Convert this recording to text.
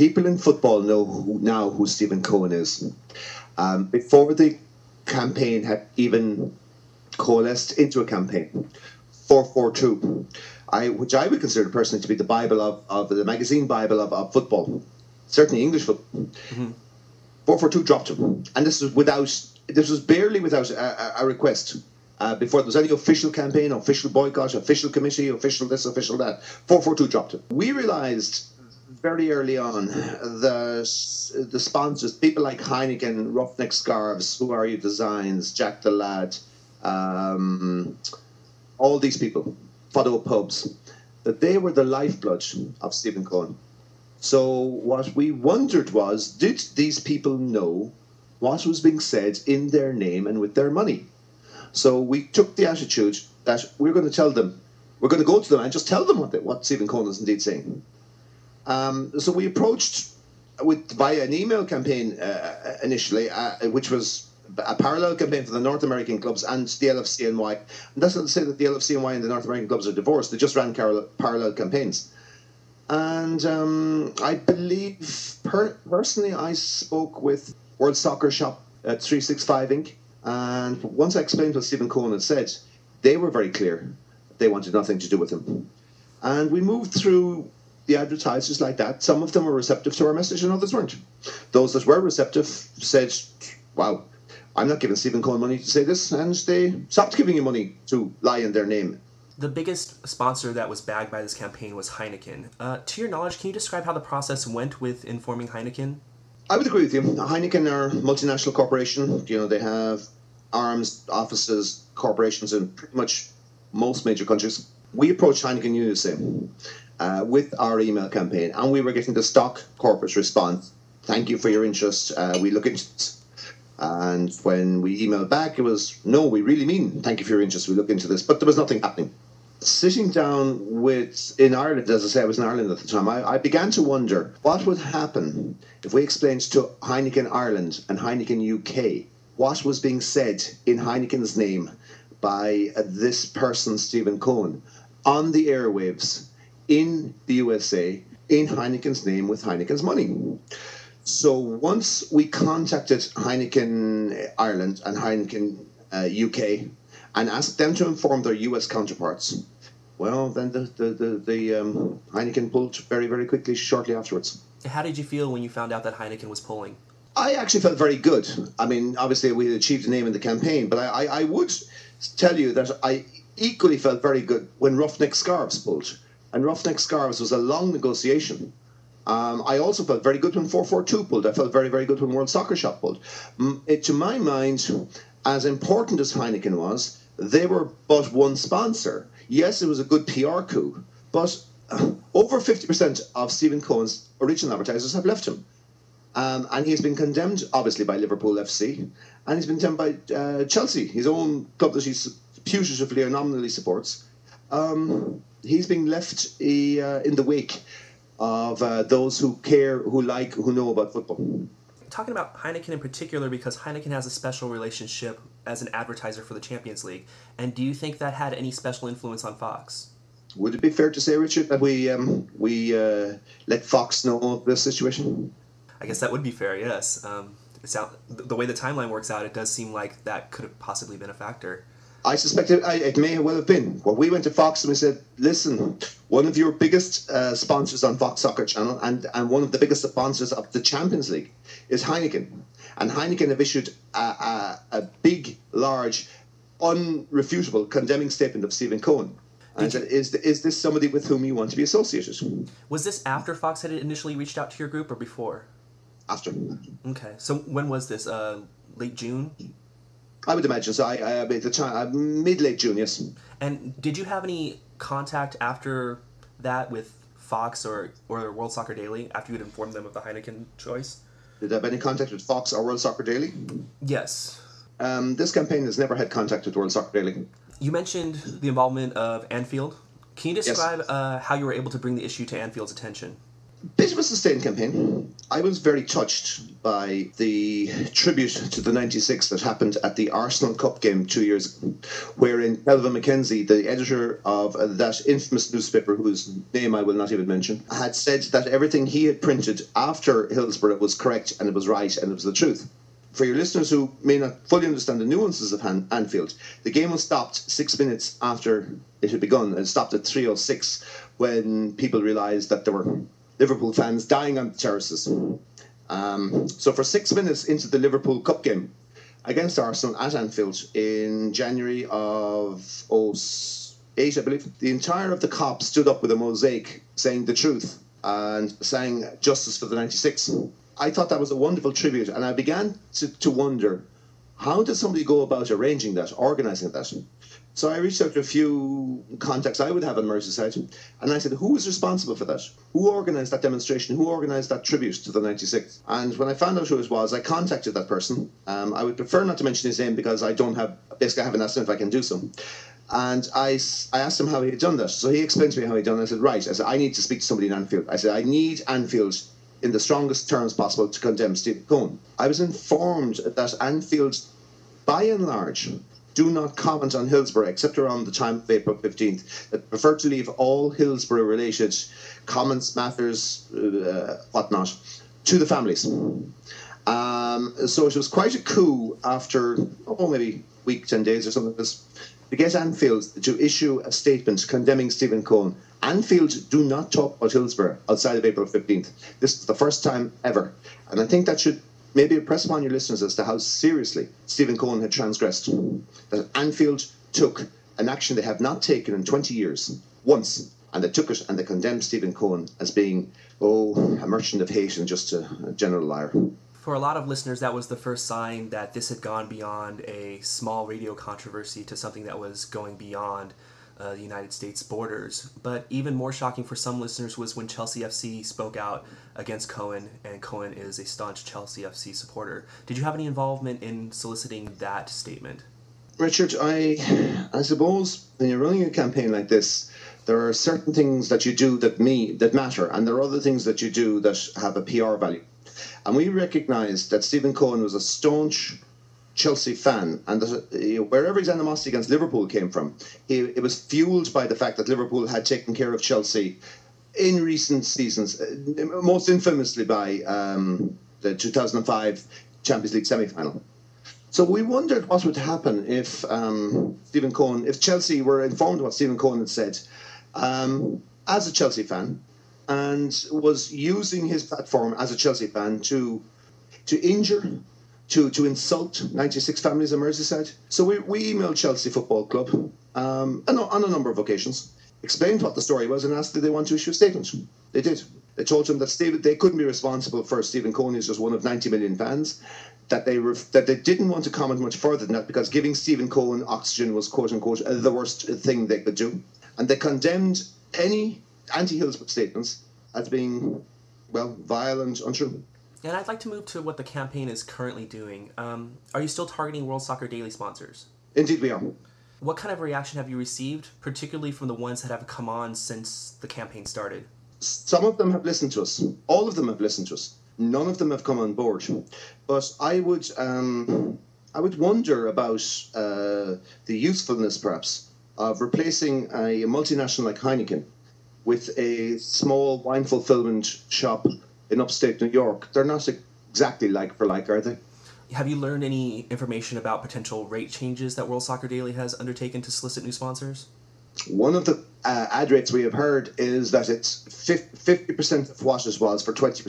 people in football know now who Stephen Cohen is. Before the campaign had even coalesced into a campaign, 442, which I would consider personally to be the Bible of the magazine Bible of football, certainly English football. Mm-hmm. 442 dropped him, and this was barely without a request. Before there was any official campaign, official boycott, official committee, official this, official that, 442 dropped him. We realised very early on that the sponsors, people like Heineken, Roughneck Scarves, Who Are You Designs, Jack the Lad, all these people, Photo Pubs, that they were the lifeblood of Stephen Cohen. So what we wondered was, did these people know what was being said in their name and with their money? So we took the attitude that we're going to tell them, we're going to go to them and just tell them what Stephen Cohen is indeed saying. So we approached via an email campaign initially, which was a parallel campaign for the North American clubs and the LFCNY. And that's not to say that the LFCNY and the North American clubs are divorced. They just ran parallel campaigns. And I believe, personally, I spoke with World Soccer Shop at 365 Inc. And once I explained what Stephen Cohen had said, they were very clear. They wanted nothing to do with him. And we moved through the advertisers like that. Some of them were receptive to our message and others weren't. Those that were receptive said, wow, I'm not giving Stephen Cohen money to say this, and they stopped giving you money to lie in their name. The biggest sponsor that was bagged by this campaign was Heineken. To your knowledge, can you describe how the process went with informing Heineken? I would agree with you. Heineken are a multinational corporation. You know, they have arms, offices, corporations in pretty much most major countries. We approached Heineken USA with our email campaign, and we were getting the stock corporate response. Thank you for your interest. We look into it. And when we emailed back, it was, no, we really mean thank you for your interest. We look into this. But there was nothing happening. Sitting down in Ireland, as I say, I was in Ireland at the time, I began to wonder what would happen if we explained to Heineken Ireland and Heineken UK what was being said in Heineken's name by this person, Stephen Cohen, on the airwaves in the USA in Heineken's name with Heineken's money. So once we contacted Heineken Ireland and Heineken UK and asked them to inform their US counterparts, well, then the Heineken pulled very, very quickly shortly afterwards. How did you feel when you found out that Heineken was pulling? I actually felt very good. I mean, obviously we had achieved a name in the campaign, but I would tell you that I equally felt very good when Roughneck Scarves pulled. And Roughneck Scarves was a long negotiation. I also felt very good when 442 pulled. I felt very, very good when World Soccer Shop pulled. To my mind, as important as Heineken was, they were but one sponsor. Yes, it was a good PR coup, but over 50% of Stephen Cohen's original advertisers have left him. And he's been condemned, obviously, by Liverpool FC, and he's been condemned by Chelsea, his own club that he putatively or nominally supports. He's being left in the wake of those who care, who like, who know about football. Talking about Heineken in particular, because Heineken has a special relationship as an advertiser for the Champions League, and do you think that had any special influence on Fox? Would it be fair to say, Richard, that we let Fox know of this situation? I guess that would be fair, yes. The way the timeline works out, it does seem like that could have possibly been a factor. I suspect it may well have been. Well, we went to Fox and we said, listen, one of your biggest sponsors on Fox Soccer Channel and one of the biggest sponsors of the Champions League is Heineken. And Heineken have issued a big, large, unrefutable condemning statement of Stephen Cohen. And said, is this somebody with whom you want to be associated? Was this after Fox had initially reached out to your group or before? After. Okay. So when was this? Late June? I would imagine so. At the time, mid-late June, yes. And did you have any contact after that with Fox or World Soccer Daily after you had informed them of the Heineken choice? Did I have any contact with Fox or World Soccer Daily? Yes. This campaign has never had contact with World Soccer Daily. You mentioned the involvement of Anfield. Can you describe how you were able to bring the issue to Anfield's attention? Bit of a sustained campaign. I was very touched by the tribute to the 96 that happened at the Arsenal Cup game 2 years ago, wherein Kelvin Mackenzie, the editor of that infamous newspaper, whose name I will not even mention, had said that everything he had printed after Hillsborough was correct and it was right and it was the truth. For your listeners who may not fully understand the nuances of Anfield, the game was stopped 6 minutes after it had begun. It stopped at 3:06 when people realised that there were Liverpool fans dying on the terraces. So for 6 minutes into the Liverpool Cup game against Arsenal at Anfield in January of 2008, I believe, the entire of the Kop stood up with a mosaic saying the truth and sang Justice for the 96. I thought that was a wonderful tribute, and I began to wonder, how did somebody go about arranging that, organising that? So I reached out to a few contacts I would have on Merseyside, and I said, who was responsible for that? Who organised that demonstration? Who organised that tribute to the 96? And when I found out who it was, I contacted that person. I would prefer not to mention his name because I haven't asked him if I can do so. And I asked him how he had done that. So he explained to me how he'd done it. I said, right. I said, I need to speak to somebody in Anfield. I said, I need Anfield in the strongest terms possible to condemn Stephen Cohen. I was informed that Anfield, by and large, do not comment on Hillsborough except around the time of April 15th. That prefer to leave all Hillsborough-related comments, matters, whatnot, to the families. So it was quite a coup after, maybe a week, 10 days or something like this, to get Anfield to issue a statement condemning Stephen Cohen. Anfield do not talk about Hillsborough outside of April 15th. This is the first time ever. And I think that should maybe impress upon your listeners as to how seriously Stephen Cohen had transgressed. That Anfield took an action they have not taken in 20 years, once, and they took it and they condemned Stephen Cohen as being, a merchant of hate and just a general liar. For a lot of listeners, that was the first sign that this had gone beyond a small radio controversy to something that was going beyond the United States borders. But even more shocking for some listeners was when Chelsea FC spoke out against Cohen, and Cohen is a staunch Chelsea FC supporter. Did you have any involvement in soliciting that statement? Richard, I suppose when you're running a campaign like this, there are certain things that you do that matter, and there are other things that you do that have a PR value. And we recognised that Stephen Cohen was a staunch Chelsea fan, and that wherever his animosity against Liverpool came from, it was fueled by the fact that Liverpool had taken care of Chelsea in recent seasons, most infamously by the 2005 Champions League semi-final. So we wondered what would happen if if Chelsea were informed of what Stephen Cohen had said as a Chelsea fan, and was using his platform as a Chelsea fan to injure, to insult 96 families in Merseyside. So we emailed Chelsea Football Club on a number of occasions, explained what the story was, and asked did they want to issue a statement. They did. They told him that they couldn't be responsible for Stephen Cohen, who's just one of 90 million fans, that they didn't want to comment much further than that because giving Stephen Cohen oxygen was, quote unquote, the worst thing they could do. And they condemned any anti-Hillsborough statements as being, vile and untrue. And I'd like to move to what the campaign is currently doing. Are you still targeting World Soccer Daily sponsors? Indeed we are. What kind of reaction have you received, particularly from the ones that have come on since the campaign started? Some of them have listened to us. All of them have listened to us. None of them have come on board. But I would wonder about the usefulness, perhaps, of replacing a multinational like Heineken with a small wine fulfillment shop in upstate New York. They're not exactly like for like, are they? Have you learned any information about potential rate changes that World Soccer Daily has undertaken to solicit new sponsors? One of the ad rates we have heard is that it's 50% of what it was for 20%.